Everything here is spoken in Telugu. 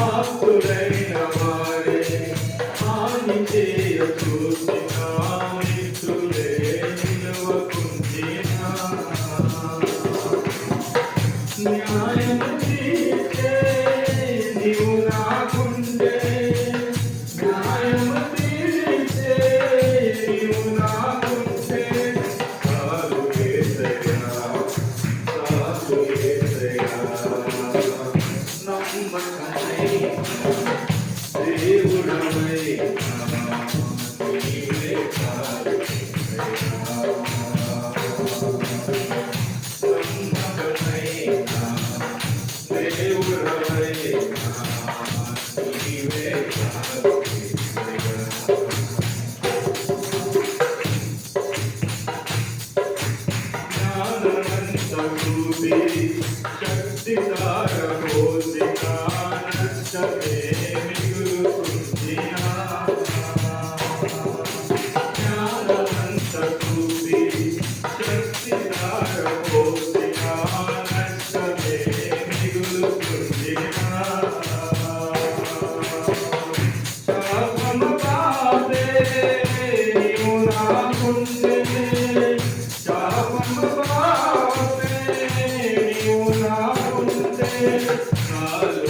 ఆకులైన వారే హాని చేయ చూసినా మిత్రులే నిలవకుండినా న్యాయం తీర్చే నీవు నాకుండే న్యాయం తీర్చే నీవు నాకుండే చాలు యేసయ్యా చాలు యేసయ్యా నమ్మకమై దేవుడవై నీవే చాలు నమ్మకమై దేవుడవై నీవే చాలు జ్ఞానమంత రూపి శక్తి ధారపోసినా నష్టమే మిగులుకుందినా జ్ఞానమంత రూపి శక్తి ధారపోసినా నష్టమే మిగులుకుందినా శాపమ బాధే నీవు నాకుండే శాపమ బాధే నీవు నాకుండే చాలు